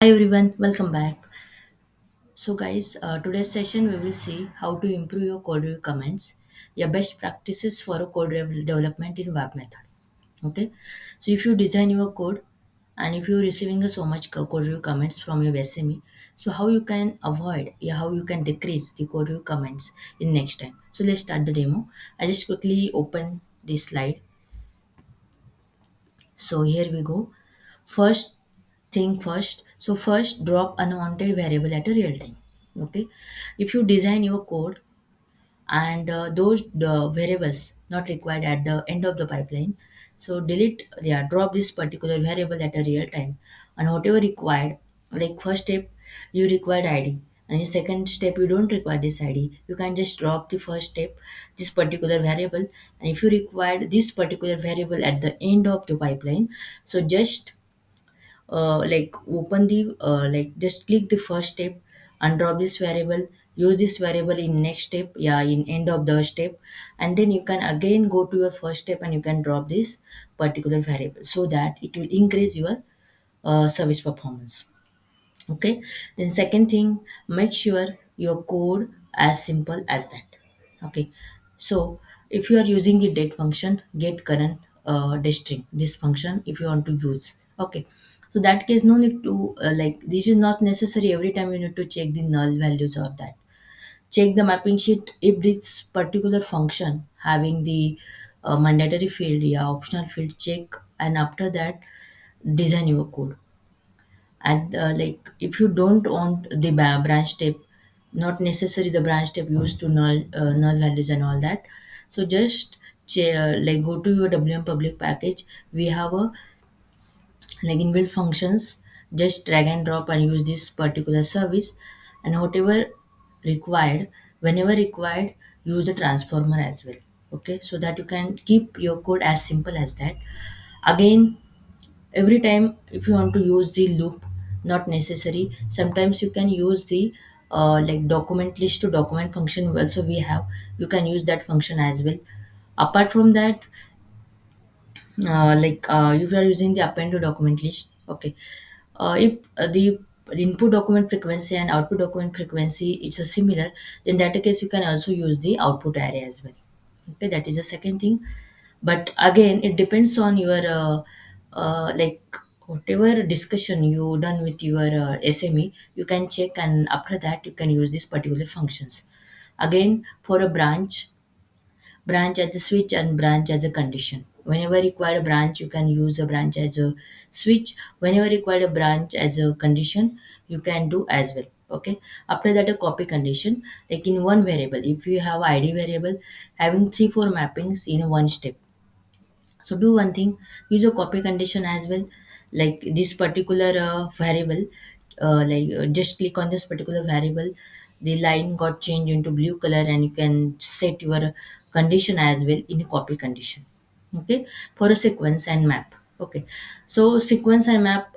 Hi everyone, welcome back. So guys, today's session we will see how to improve your code review comments, your best practices for a development in web method. Okay, so if you design your code and if you're receiving so much code review comments from your SME, so how you can avoid, how you can decrease the code review comments in next time. So let's start the demo. I just quickly open this slide. So here we go. First thing first. So first drop unwanted variable at a real time. Okay. If you design your code and those variables not required at the end of the pipeline, so delete, yeah, drop this particular variable at a real time, and whatever required, like first step you required id, and in second step you don't require this id, you can just drop the first step this particular variable, and if you required this particular variable at the end of the pipeline, so just like open the like just click the first step and drop this variable, use this variable in next step, yeah, in end of the step, and then you can again go to your first step and you can drop this particular variable so that it will increase your service performance. Okay, then second thing, make sure your code as simple as that. Okay, so if you are using the date function, get current date string, this function if you want to use. Okay, so that case no need to like this is not necessary every time you need to check the null values of that. Check the mapping sheet if this particular function having the mandatory field, yeah, optional field, check, and after that design your code. And like if you don't want the branch type, not necessary the branch type used to null values and all that, so just like go to your wm public package. We have a like inbuilt functions, just drag and drop and use this particular service, and whatever required, whenever required, use the transformer as well. Okay, so that you can keep your code as simple as that. Again, every time if you want to use the loop, not necessary, sometimes you can use the like document list to document function also we have, you can use that function as well. Apart from that, if you are using the append to document list, okay, if the input document frequency and output document frequency it's a similar, in that case you can also use the output array as well. Okay, that is the second thing. But again it depends on your like whatever discussion you done with your sme, you can check, and after that you can use these particular functions. Again, for a branch as a switch and branch as a condition, whenever required a branch you can use a branch as a switch, whenever required a branch as a condition you can do as well. Okay, after that a copy condition, like in one variable if you have id variable having 3 4 mappings in one step, so do one thing, use a copy condition as well. Like this particular variable, just click on this particular variable, the line got changed into blue color, and you can set your condition as well in a copy condition. Okay, for a sequence and map. Okay, so sequence and map,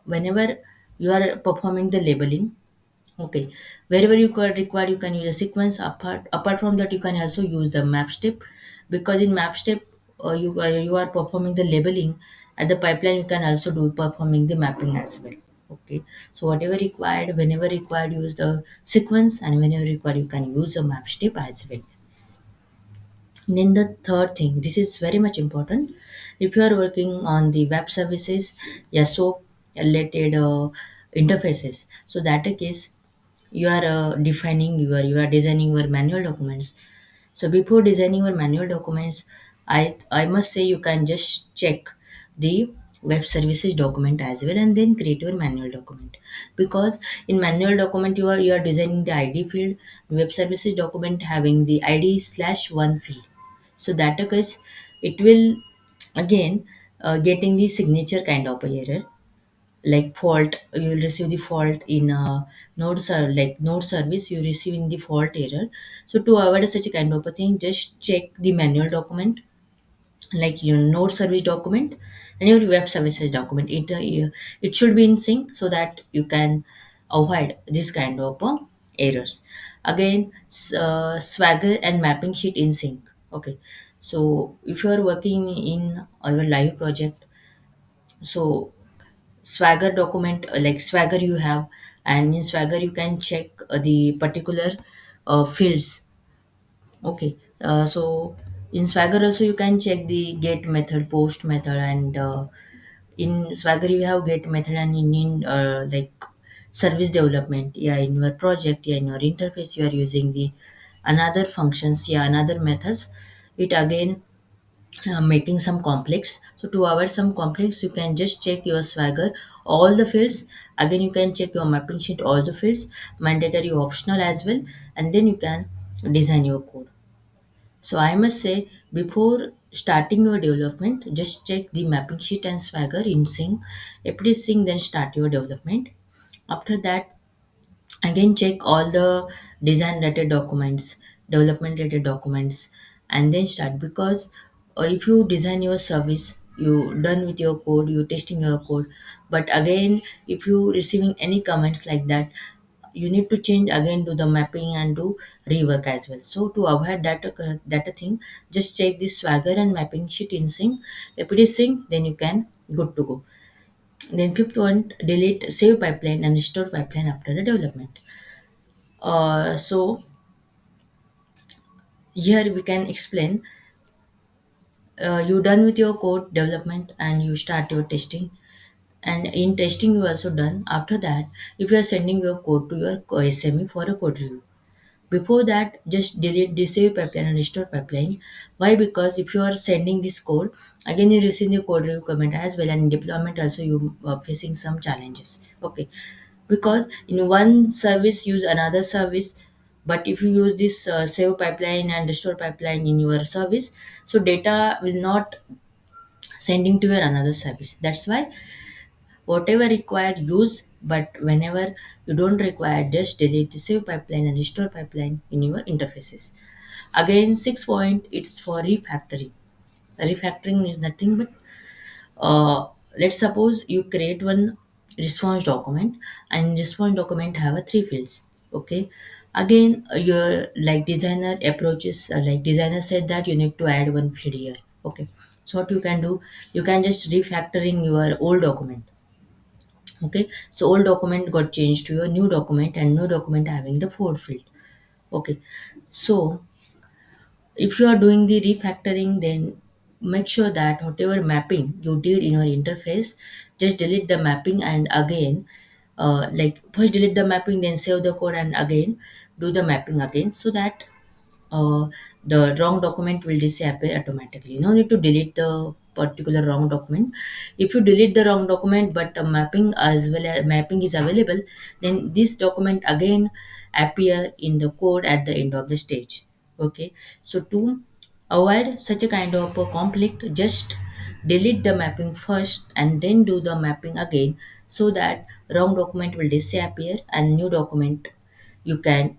whenever you are performing the labeling. Okay, wherever you could require, you can use a sequence. Apart from that, you can also use the map step, because in map step, you are performing the labeling. At the pipeline, you can also do performing the mapping as well. Okay, so whatever required, whenever required, use the sequence, and whenever required, you can use a map step as well. Then the third thing, this is very much important. If you are working on the web services, yeah, so related interfaces, so that a case you are defining your, you are designing your manual documents. So before designing your manual documents, I must say you can just check the web services document as well, and then create your manual document. Because in manual document you are designing the id field, web services document having the id slash one field, so that occurs, it will again getting the signature kind of a error, like fault, you will receive the fault in like node service, you receiving the fault error. So to avoid such a kind of a thing, just check the manual document, like your node service document and your web services document, it should be in sync so that you can avoid this kind of errors. Again, swagger and mapping sheet in sync. Okay, so if you are working in your live project, so Swagger document, like Swagger you have, and in Swagger you can check the particular fields. Okay, so in Swagger also you can check the get method, post method, and in Swagger you have get method, and in like service development, yeah, in your project, yeah, in your interface you are using the another functions, yeah, another methods. It again making some complex. So to avoid some complex, you can just check your Swagger all the fields. Again, you can check your mapping sheet all the fields, mandatory, optional as well, and then you can design your code. So I must say, before starting your development, just check the mapping sheet and Swagger in sync. If it is sync, then start your development. After that, again check all the design related documents, development related documents, and then start. Because if you design your service, you done with your code, you testing your code, but again if you receiving any comments like that, you need to change again, do the mapping and do rework as well. So to avoid that a thing, just check this Swagger and mapping sheet in sync. If it is sync, then you can good to go. Then fifth one, delete save pipeline and restore pipeline after the development. So here we can explain, you done with your code development and you start your testing, and in testing you also done. After that, if you are sending your code to your SME for a code review, before that just delete the save pipeline and restore pipeline. Why? Because if you are sending this code, again you receive the code review comment as well, and in deployment also you are facing some challenges. Okay, because in one service use another service, but if you use this save pipeline and restore pipeline in your service, so data will not sending to your another service. That's why whatever required use, but whenever you don't require, just delete the save pipeline and restore pipeline in your interfaces. Again, 6 point, it's for refactoring. Refactoring is nothing but, let's suppose you create one response document, and response document have a three fields. Okay, again your like designer approaches, like designer said that you need to add one field here. Okay, so what you can do, you can just refactoring your old document. Okay, so old document got changed to your new document, and new document having the fourth field. Okay, so if you are doing the refactoring, then make sure that whatever mapping you did in your interface, just delete the mapping, and again like first delete the mapping, then save the code, and again do the mapping again, so that uh, the wrong document will disappear automatically. No need to delete the particular wrong document. If you delete the wrong document, but mapping as well as mapping is available, then this document again appear in the code at the end of the stage. Okay, so to avoid such a kind of a conflict, just delete the mapping first and then do the mapping again, so that wrong document will disappear and new document you can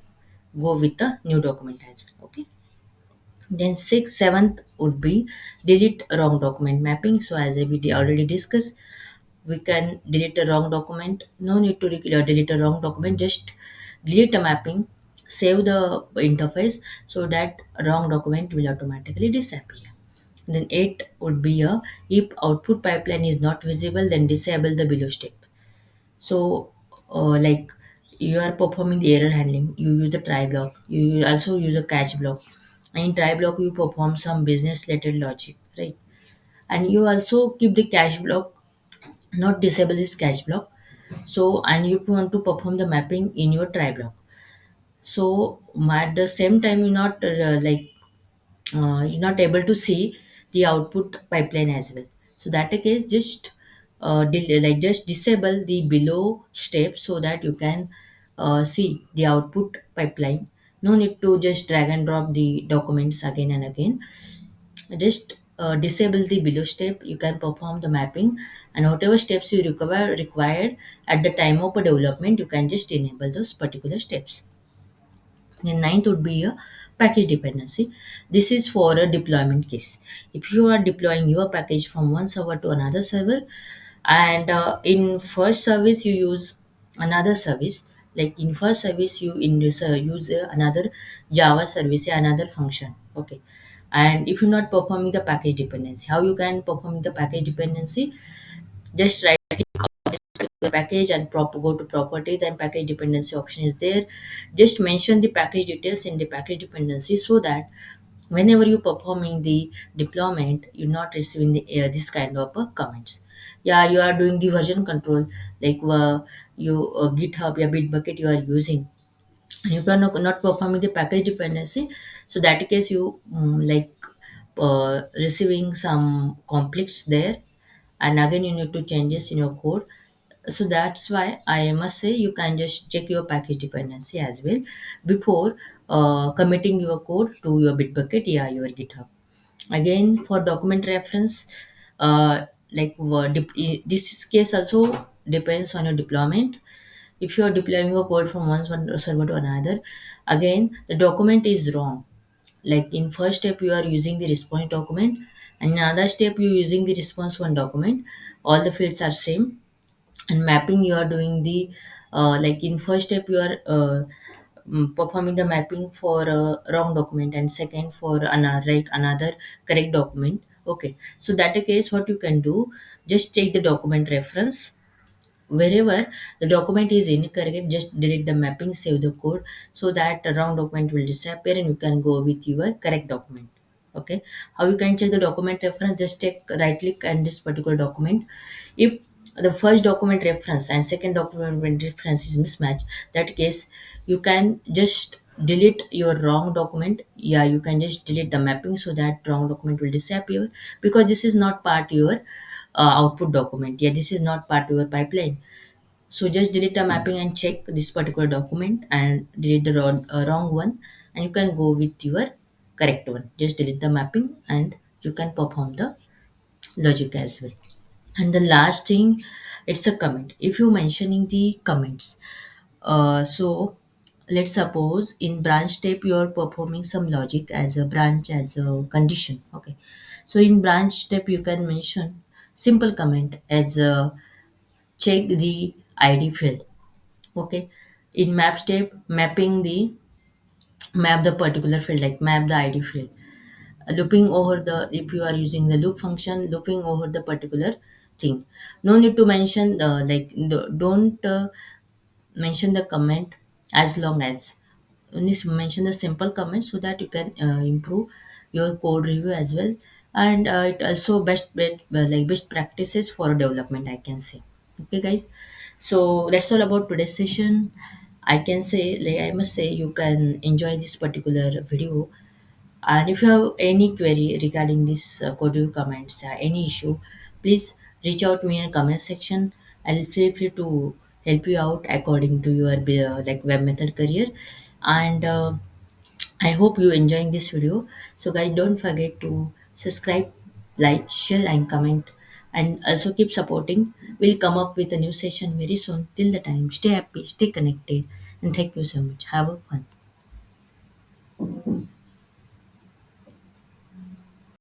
go with the new document as well. Okay, then sixth, seventh would be delete wrong document mapping. So as we already discussed, we can delete a wrong document. No need to delete a wrong document. Just delete the mapping, save the interface, so that wrong document will automatically disappear. Then eight would be a, if output pipeline is not visible, then disable the below step. So, like you are performing the error handling, you use the try block, you also use a catch block. And in try block, you perform some business related logic, right? And you also keep the catch block, not disable this catch block. So, and you want to perform the mapping in your try block. So, at the same time, you're not you're not able to see the output pipeline as well. So that a case, just just disable the below step, so that you can see the output pipeline. No need to just drag and drop the documents again and again. Just disable the below step, you can perform the mapping, and whatever steps you required at the time of development, you can just enable those particular steps. Then ninth would be a package dependency. This is for a deployment case. If you are deploying your package from one server to another server, and in first service you use another service, like in first service you use another Java service, another function. Okay, and if you're not performing the package dependency, how you can perform the package dependency? Just right your package and go to properties, and package dependency option is there. Just mention the package details in the package dependency, so that whenever you performing the deployment, you're not receiving this kind of comments. Yeah, you are doing the version control, like you GitHub, yeah, Bitbucket you are using, and you are not performing the package dependency. So that case you receiving some conflicts there, and again you need to changes in your code. So that's why I must say you can just check your package dependency as well before committing your code to your Bitbucket, yeah, your GitHub. Again, for document reference, this case also depends on your deployment. If you are deploying your code from one server to another, again the document is wrong. Like in first step you are using the response document, and in another step you using the response one document. All the fields are same, and mapping you are doing the like in first step you are performing the mapping for a wrong document, and second for another, like another correct document. Okay, so that the case what you can do, just check the document reference. Wherever the document is incorrect, just delete the mapping, save the code, so that the wrong document will disappear and you can go with your correct document. Okay, how you can check the document reference? Just check, right click on this particular document. If the first document reference and second document reference is mismatched, that case you can just delete your wrong document. Yeah, you can just delete the mapping, so that wrong document will disappear, because this is not part your output document. Yeah, this is not part of your pipeline. So just delete the mapping and check this particular document and delete the wrong one, and you can go with your correct one. Just delete the mapping and you can perform the logic as well. And the last thing, it's a comment. If you mentioning the comments, so let's suppose in branch step you are performing some logic as a branch as a condition. Okay, so in branch step you can mention simple comment as a check the id field. Okay, in map step, mapping the map the particular field, like map the id field. Looping over the, if you are using the loop function, looping over the particular thing. No need to mention don't mention the comment as long as, only mention the simple comment, so that you can improve your code review as well. And it also best practices for development, I can say. Okay guys, so that's all about today's session. I can say, like I must say, you can enjoy this particular video. And if you have any query regarding this code review comments, any issue, please reach out to me in the comment section. I'll feel free to help you out according to your web method career. And I hope you enjoying this video. So guys, don't forget to subscribe, like, share, and comment. And also keep supporting. We'll come up with a new session very soon. Till the time, stay happy, stay connected, and thank you so much. Have a fun.